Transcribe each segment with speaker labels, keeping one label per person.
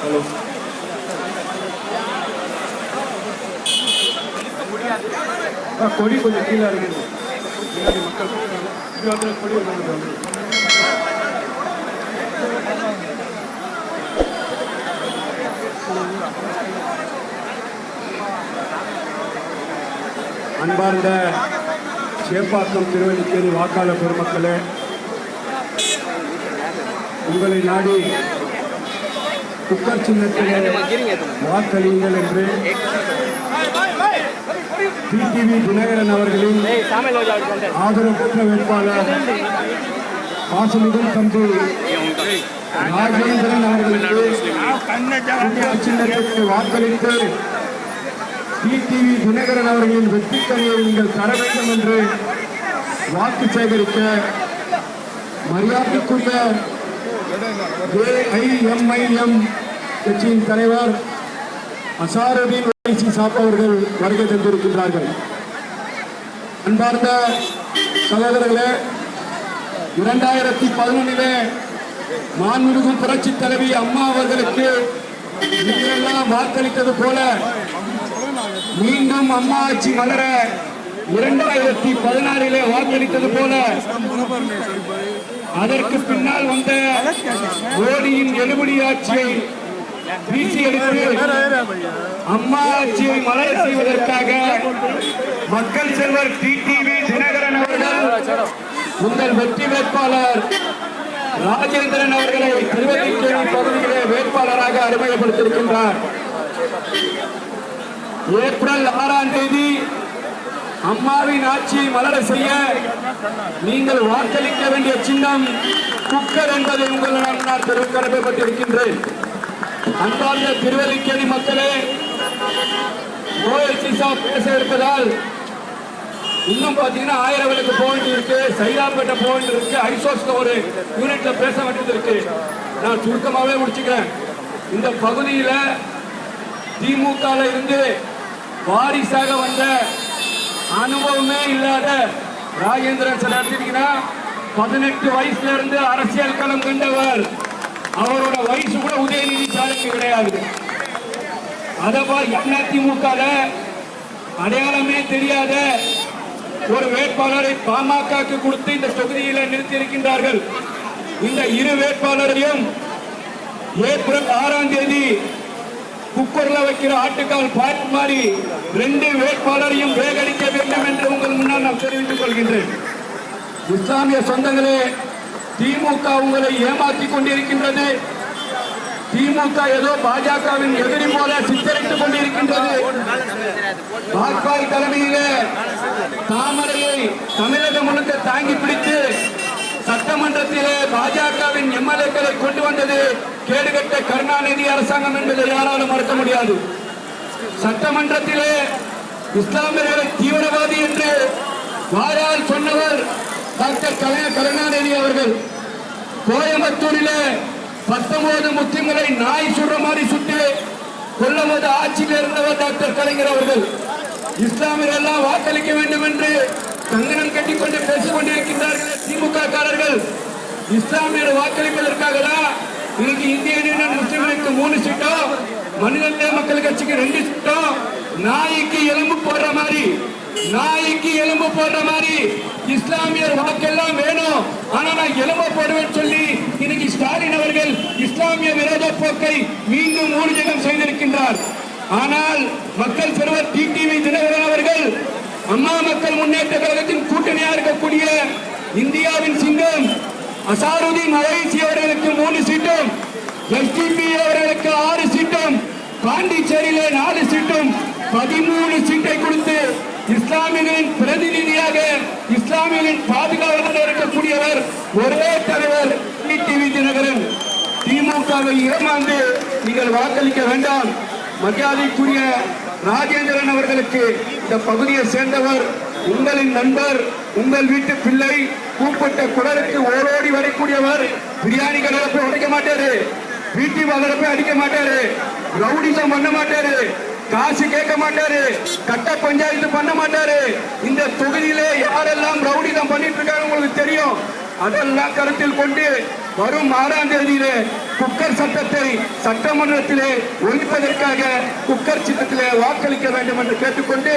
Speaker 1: Hello கொடி கொஞ்சம் கீழே இருக்குது மக்கள் கொடி வந்து அன்பார்ந்த சேப்பாக்கம் திருவல்லிக்கேணி வாக்காளர் பெருமக்களே, உங்களை நாடி குக்கர் சின்னத்திலே வாக்களியுங்கள் என்று டிடிவி தினகரன் அவர்களின் ஆதரவு பெற்ற வேட்பாளர் பாசமிகும் தம்பி ராஜேந்திரன் அவர்களுக்கு குக்கர் சின்னத்திற்கு வாக்களித்து டிடிவி தினகரன் அவர்களின் வெற்றிக்கனியை நீங்கள் தர வேண்டும் என்று வாக்கு சேகரிக்க மரியாதைக்குரிய AIMIM கட்சியின் தலைவர் அசாருதீன் ஓவைசி சாப் அவர்கள் வருகை தந்திருக்கின்றார்கள். அன்பார்ந்த சகோதரர்களே, 2011 மாண்புமிகு புரட்சி தலைவி அம்மா அவர்களுக்கு நீங்களெல்லாம் வாக்களித்தது போல மீண்டும் அம்மா ஆட்சி மலர 2016 வாக்களித்தது போல அதற்கு பின்னால் வந்த மோடியின் எழுபடி ஆட்சியை வீசி எடுத்து அம்மா ஆட்சியை மலர செய்வதற்காக மக்கள் செல்வர் டிடிவி தினகரன் அவர்கள் உங்கள் வெற்றி வேட்பாளர் ராஜேந்திரன் அவர்களை திருவல்லிக்கேணி பகுதியிலே வேட்பாளராக அறிமுகப்படுத்தியிருக்கின்றார். ஏப்ரல் 6ஆம் தேதி அம்மாவின் ஆட்சியை மலர செய்ய நீங்கள் வாக்களிக்க வேண்டிய சின்னம் குக்கர் என்பதை உங்களிடம் நான் தெரிவிக்க கடமைப்பட்டிருக்கின்றேன். அன்பார்ந்த திருவல்லிக்கேணி மக்களே, ஓவைசி சாப் பேச இருப்பதால் இன்னும் பாத்தீங்கன்னா 1000 விளக்கு போயிட்டு இருக்கு, சைதாப்பேட்டை போயிட்டு இருக்கு, ஐசோஸ்ல ஒரு யூனிட்ல பேச வேண்டியது இருக்கு. நான் சுருக்கமாவே முடிச்சுக்கிறேன். இந்த பகுதியில திமுக இருந்து வாரிசாக வந்த அனுபவமே இல்லாத ராஜேந்திரன் சார் எடுத்துட்டீங்கன்னா 18 வயசுல இருந்து அரசியல் களம் கண்டவர். அவரோட வயசு கூட உதயநிதி சாருக்கு கிடையாது. அதேபோல் அதிமுக அடையாளமே தெரியாத ஒரு வேட்பாளரை பாமகக்கு கொடுத்து இந்த தொகுதியில் நிறுத்தி இருக்கின்றார்கள். இந்த இரு வேட்பாளரையும் ஏப்ரல் 6ஆம் தேதி குக்கர்ல வைக்கிற ஆட்டுக்கால் பாட்டு மாறி 2 வேட்பாளரையும் வேகடிக்க வேண்டும் என்று உங்கள் முன்னால் நான் தெரிவித்துக் கொள்கின்றேன். இஸ்லாமிய சொந்தங்களே, திமுக உங்களை ஏமாற்றிக் கொண்டிருக்கின்றது. திமுக ஏதோ பாஜகவின் எதிரி போல சித்தரித்துக் கொண்டிருக்கின்றது. வாஜ்பாய் தலைமையிலே தாமரையை தமிழகம் முழுக்க தாங்கி பிடித்து சட்டமன்றத்திலே பாஜகவின் எம்எல்ஏக்களை கொண்டு வந்தது கேடுகட்ட கருணாநிதி அரசாங்கம் என்பதை யாராலும் மறுக்க முடியாது. சட்டமன்றத்திலே இஸ்லாமியர்களை தீவிரவாதி என்று வாயால் சொன்னவர் டாக்டர் கருணாநிதி அவர்கள். கோயம்புத்தூரிலே 19 முஸ்லிம்களை நாய் சுடுற மாதிரி சுட்டு கொல்லும்போது ஆட்சியில் இருந்தவர் டாக்டர் கலைஞர் அவர்கள். இஸ்லாமியர்கள் எல்லாம் வாக்களிக்க வேண்டும் என்று கங்கணம் கட்டிக்கொண்டு பேசிக் கொண்டிருக்கின்றார்கள் திமுக காரர்கள். இஸ்லாமியர் வாக்களிப்பதற்காக இன்னைக்கு இந்திய யூனியன் முஸ்லிம்களுக்கு 3 சீட்டும், மனித மக்கள் கட்சிக்கு 2 சீட்டும், நாய்க்கு எலும்பு போடுற மாதிரி இஸ்லாமியர் வாக்கெல்லாம் வேணும், ஆனா நான் எலும்பு போடுவேன் சொல்லி இன்னைக்கு ஸ்டாலின் அவர்கள் இஸ்லாமிய விரோத போக்கை மீண்டும் ஊர்ஜிதம் செய்திருக்கின்றார். ஆனால் மக்கள் செல்வர் டிடிவி தினகரன் அவர்கள் அம்மா மக்கள் முன்னேற்ற கழகத்தின் கூட்டணியா இருக்கக்கூடிய இந்தியாவின் சிங்கம் அசாருதீன் ஓவைசி அவர்களுக்கு 3 சீட்டும், எஸ்டிபி அவர்களுக்கு 6 சீட்டும், பாண்டிச்சேரியிலே 4 சீட்டும் 13 சீட்டை கொடுத்து இஸ்லாமியர்களின் பிரதிநிதியாக இஸ்லாமியர்களின் பாதுகாவலர் இருக்கக்கூடியவர் ஒரே தலைவர் டிடிவி தினகரன். திமுகவை ஏமாந்து நீங்கள் வாக்களிக்க வேண்டாம். மரியாதைக்குரிய ராஜேந்திரன் அவர்களுக்கு இந்த பகுதியை சேர்ந்தவர், உங்களின் நண்பர், உங்கள் வீட்டு பிள்ளை, கூப்பிட்ட குடலுக்கு ஓடோடி வரக்கூடியவர். பிரியாணி கடையில போய் உடைக்க மாட்டாரு, வீட்டு வாதல போய் அடிக்க மாட்டாரு, ரவுடிசம் பண்ண மாட்டாரு, காசு கேட்க மாட்டாரு, கட்ட பஞ்சாயத்து பண்ண மாட்டாரு. இந்த தொகுதியிலே யாரெல்லாம் ரவுடிசம் பண்ணிட்டு இருக்காங்க உங்களுக்கு தெரியும். அதெல்லாம் கருத்தில் கொண்டு வரும் 6ஆம் தேதியிலே குக்கர் சட்டத்தை சட்டமன்றத்திலே ஒழிப்பதற்காக குக்கர் சின்னத்திலே வாக்களிக்க வேண்டும் என்று கேட்டுக்கொண்டு,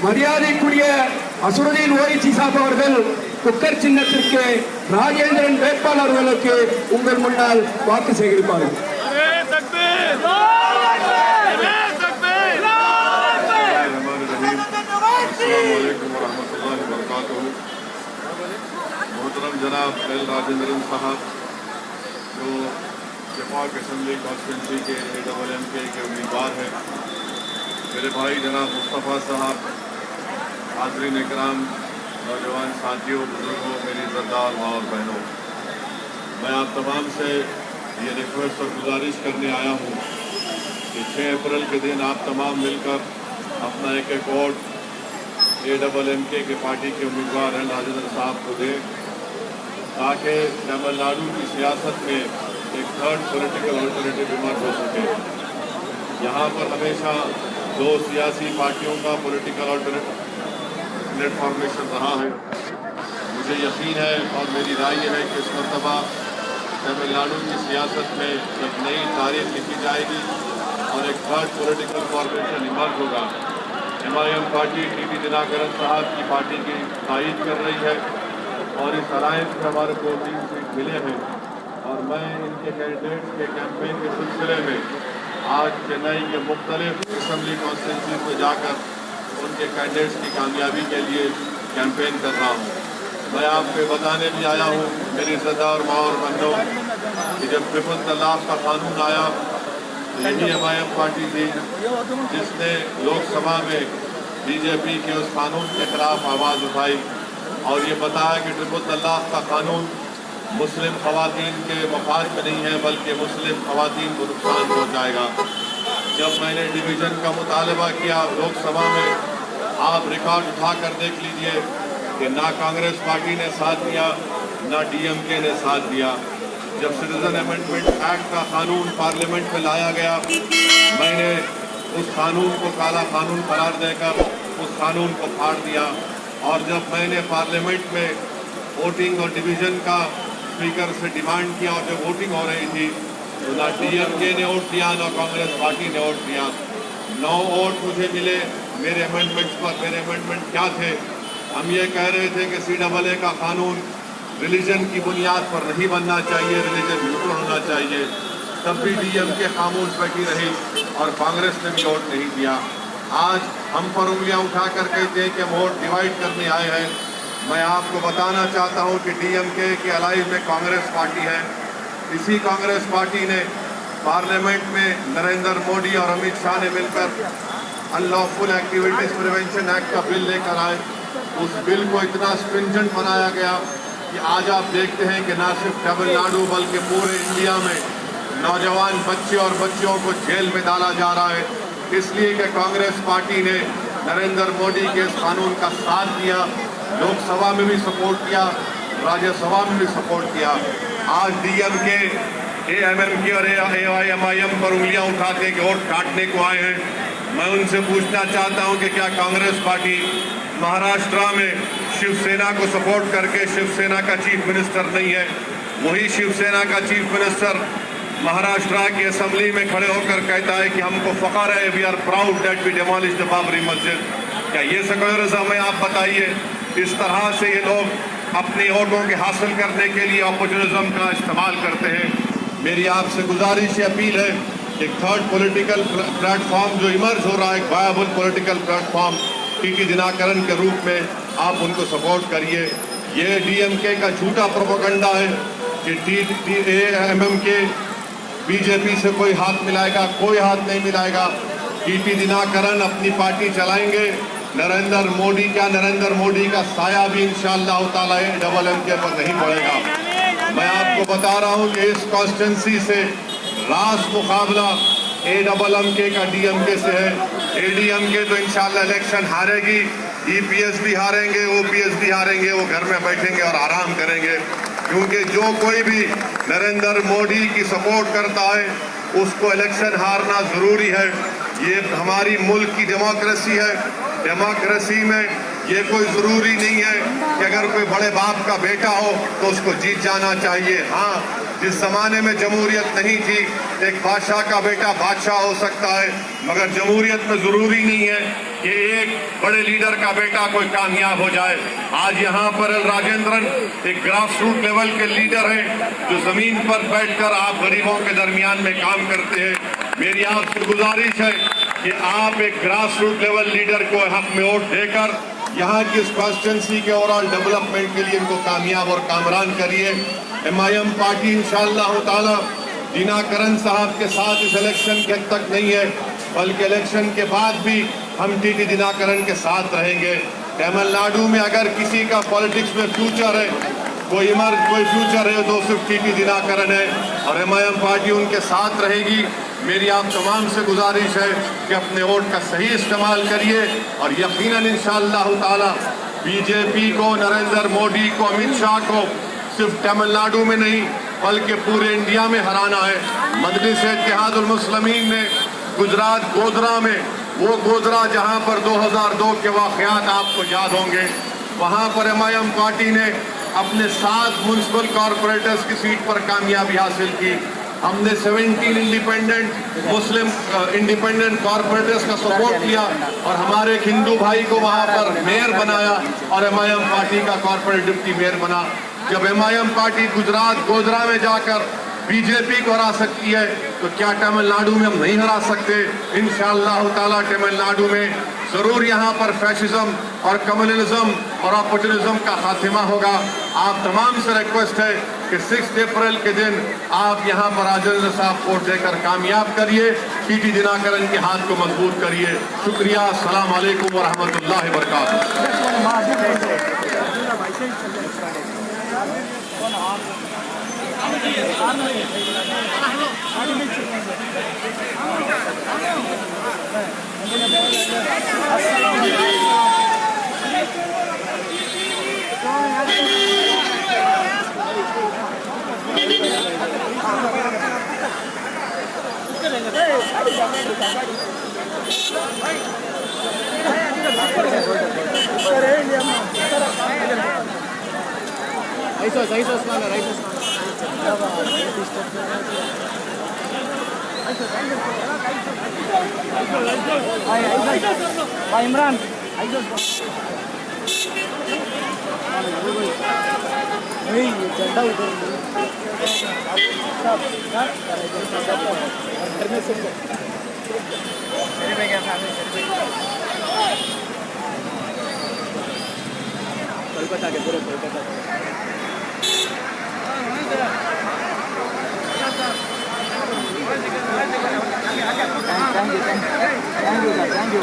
Speaker 1: மரியாதைக்குரிய அசருதீன் ஓவைசி சாப் அவர்கள் குக்கர் சின்னத்திற்கு ராஜேந்திரன் வேட்பாளர்களுக்கு உங்கள் முன்னால் வாக்கு சேகரிப்பார்கள்.
Speaker 2: मोहतरम जनाब एल राजेंद्रन साहब जो शेफाक असम्बली कॉन्स्टिट्यूंसी के AMMK के उम्मीदवार हैं, मेरे भाई जनाब मुस्तफ़ा साहब, हाज़रीन इकराम, नौजवान साथियों, बुजुर्गों, मेरी इज़्ज़तदार माँ और बहनों, मैं आप तमाम से ये रिक्वेस्ट और गुजारिश करने आया हूँ कि 6 अप्रैल के दिन आप तमाम मिलकर अपना एक वोट AMMK के पार्टी के उम्मीदवार हैं राजेंद्र साहब को दें, ताकि तमिलनाडु की सियासत में एक थर्ड पॉलिटिकल अल्टरनेटिव इमर्ज हो सके। यहाँ पर हमेशा 2 सियासी पार्टियों का पॉलिटिकल अल्टरनेट फॉर्मेशन रहा है। मुझे यकीन है और मेरी राय है कि इस मरतबा तमिलनाडु की सियासत में एक नई तारीख लिखी जाएगी और एक थर्ड पॉलिटिकल फॉर्मेशन इमर्ज होगा। MIM पार्टी TT दिनाकरन साहब की पार्टी की तायीद कर रही है और इस अलायंस में हमारे को 3 सीट मिले हैं और मैं इनके कैंडिडेट्स के कैंपेन के सिलसिले में आज चेन्नई के मुख्तलिफ असम्बली कॉन्स्टिट्यूंसी में जाकर उनके कैंडिडेट्स की कामयाबी के लिए कैंपेन कर रहा हूँ। मैं आपको बताने भी आया हूँ, मेरी इज़्ज़तदार माँ और बहनों, कि जब ट्रिपल तलाक का कानून आया यही MIM पार्टी थी जिसने लोकसभा में BJP के उस कानून के खिलाफ आवाज़ उठाई और ये बताया कि ट्रिपल तलाक का कानून मुस्लिम ख़वातीन के मफाद में नहीं है बल्कि मुस्लिम ख़वातीन को नुकसान पहुँचाएगा। जब मैंने डिवीज़न का मुतालबा किया लोकसभा में, आप रिकॉर्ड उठा कर देख लीजिए कि ना कांग्रेस पार्टी ने साथ दिया ना DMK ने साथ दिया। जब सिटीजन अमेंडमेंट एक्ट का कानून पार्लियामेंट में लाया गया, मैंने उस कानून को काला कानून करार देकर उस कानून को फाड़ दिया और जब मैंने पार्लियामेंट में वोटिंग और डिवीज़न का स्पीकर से डिमांड किया और जब वोटिंग हो रही थी तो ना DMK ने वोट दिया ना कांग्रेस पार्टी ने वोट दिया। 9 वोट मुझे मिले मेरे अमेंडमेंट्स पर। मेरे अमेंडमेंट क्या थे? हम ये कह रहे थे कि CAA का कानून रिलीजन की बुनियाद पर नहीं बनना चाहिए, रिलीजन न्यूट्रल होना चाहिए। तब भी DMK खामोश बैठी रही और कांग्रेस ने भी वोट नहीं दिया। आज हम पर उंगलियां उठा कर कहते हैं कि हम वोट डिवाइड करने आए हैं। मैं आपको बताना चाहता हूं कि DMK के अलाइव में कांग्रेस पार्टी है। इसी कांग्रेस पार्टी ने पार्लियामेंट में नरेंद्र मोदी और अमित शाह ने मिलकर अनलॉफुल एक्टिविटीज प्रिवेंशन एक्ट का बिल लेकर आए। उस बिल को इतना स्ट्रिंजेंट बनाया गया कि आज आप देखते हैं कि न सिर्फ तमिलनाडु बल्कि पूरे इंडिया में नौजवान बच्चे और बच्चियों को जेल में डाला जा रहा है, इसलिए कि कांग्रेस पार्टी ने नरेंद्र मोदी के इस कानून का साथ दिया, लोकसभा में भी सपोर्ट किया, राज्यसभा में भी सपोर्ट किया। आज DMK, AMMK और AIMIM पर उंगलियां उठाते कि वोट काटने को आए हैं। मैं उनसे पूछना चाहता हूं कि क्या कांग्रेस पार्टी महाराष्ट्र में शिवसेना को सपोर्ट करके शिवसेना का चीफ मिनिस्टर नहीं है? वही शिवसेना का चीफ मिनिस्टर महाराष्ट्र की असेंबली में खड़े होकर कहता है कि हमको फख्र है, we are proud that we demolish the Babri Masjid. क्या ये सेक्युलरिज्म है? आप बताइए। इस तरह से ये लोग अपनी वोटों के हासिल करने के लिए अपॉर्चुनिज्म का इस्तेमाल करते हैं। मेरी आपसे गुजारिश अपील है, एक थर्ड पॉलिटिकल प्लेटफॉर्म जो इमर्ज हो रहा है, एक viable political platform TT Dinakaran के रूप में, आप उनको सपोर्ट करिए। ये DMK का झूठा प्रोपेगेंडा है कि AMMK BJP से कोई हाथ मिलाएगा, कोई हाथ नहीं मिलाएगा। TT दिनाकरन अपनी पार्टी चलाएंगे। नरेंद्र मोदी का साया भी इंशाअल्लाह ताला AMMK पर नहीं पड़ेगा। मैं आपको बता रहा हूं कि इस कॉन्स्टिट्यूंसी से रास मुकाबला AMMK का DMK से है। ADMK तो इंशाअल्लाह इलेक्शन हारेगी, EPS भी हारेंगे, OPS भी हारेंगे, वो घर में बैठेंगे और आराम करेंगे, क्योंकि जो कोई भी नरेंद्र मोदी की सपोर्ट करता है उसको इलेक्शन हारना ज़रूरी है। ये हमारी मुल्क की डेमोक्रेसी है। डेमोक्रेसी में ये कोई ज़रूरी नहीं है कि अगर कोई बड़े बाप का बेटा हो तो उसको जीत जाना चाहिए। हाँ, जिस जमाने में जमहूरियत नहीं थी, एक बादशाह का बेटा बादशाह हो सकता है, मगर जमहूरियत में जरूरी नहीं है कि एक बड़े लीडर का बेटा कोई कामयाब हो जाए। आज यहाँ पर राजेंद्रन एक ग्रास रूट लेवल के लीडर हैं जो जमीन पर बैठकर आप गरीबों के दरमियान में काम करते हैं। मेरी आपसे गुजारिश है कि आप एक ग्रास रूट लेवल लीडर को हक में वोट देकर यहाँ की इस कॉन्स्टिट्यूंसी के ओवरऑल डेवलपमेंट के लिए इनको कामयाब और कामरान करिए। MIM पार्टी इंशाअल्लाह ताला दिनाकरन साहब के साथ इस इलेक्शन के हद तक नहीं है, बल्कि इलेक्शन के बाद भी हम TT दिनाकरन के साथ रहेंगे। तमिलनाडु में अगर किसी का पॉलिटिक्स में फ्यूचर है, कोई फ्यूचर है तो सिर्फ TT दिनाकरन है और MIM पार्टी उनके साथ रहेगी। मेरी आप तमाम से गुजारिश है कि अपने वोट का सही इस्तेमाल करिए और यकीनन इंशाअल्लाह ताला बीजेपी को, नरेंद्र मोदी को, अमित शाह को सिर्फ तमिलनाडु में नहीं बल्कि पूरे इंडिया में हराना है। मजलिस इत्तेहादुल मुस्लिमीन ने गुजरात गोधरा में, वो गोधरा जहां पर 2002 के वाक़यात आपको याद होंगे, वहां पर MIM पार्टी ने अपने 7 म्युनिसिपल कॉरपोरेटर्स की सीट पर कामयाबी हासिल की। हमने 17 इंडिपेंडेंट कॉरपोरेटर्स का सपोर्ट किया और हमारे एक हिंदू भाई को वहां पर मेयर बनाया और MIM पार्टी का कॉरपोरेट डिप्टी मेयर बना। जब MIM पार्टी गुजरात गोधरा में जाकर बीजेपी को हरा सकती है तो क्या तमिलनाडु में हम नहीं हरा सकते? इंशाअल्लाह ताला तमिलनाडु में जरूर यहाँ पर फैशिज्म और कम्युनलिज्म और अपॉर्चुनिज्म का खात्मा होगा। आप तमाम से रिक्वेस्ट है कि 6 अप्रैल के दिन आप यहाँ पर राजेंद्र साहब वोट देकर कामयाब करिए, TT दिनाकरन के हाथ को मजबूत करिए। शुक्रिया। अस्सलाम वालेकुम व रहमतुल्लाहि व बरकातहू।
Speaker 3: इमरान झंडा उधर कोलकाता के पूरे कोलकाता थैंक यू।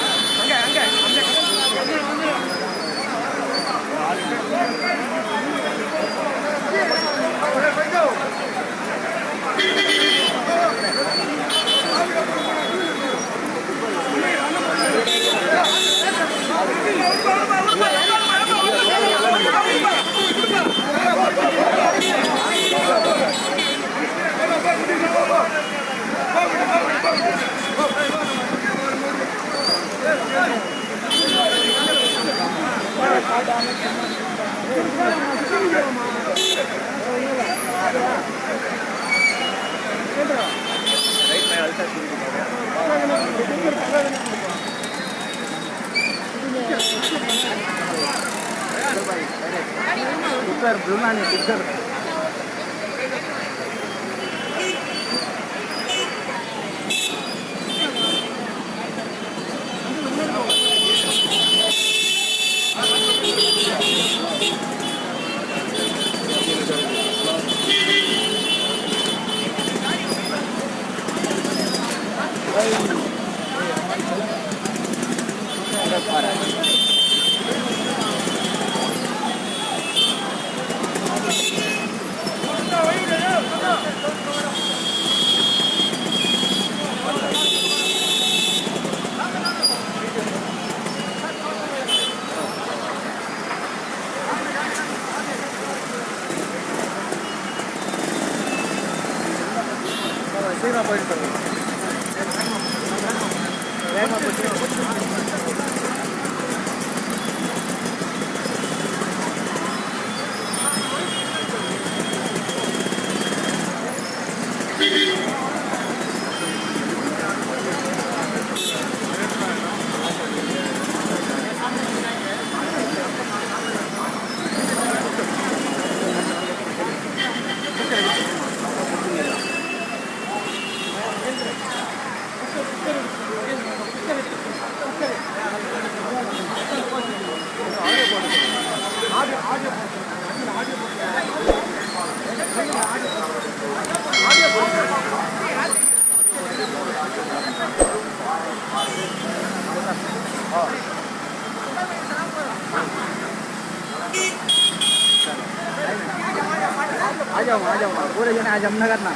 Speaker 3: जाओ ना पूरे जने आज हम ना करना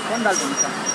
Speaker 3: कौन डालते हैं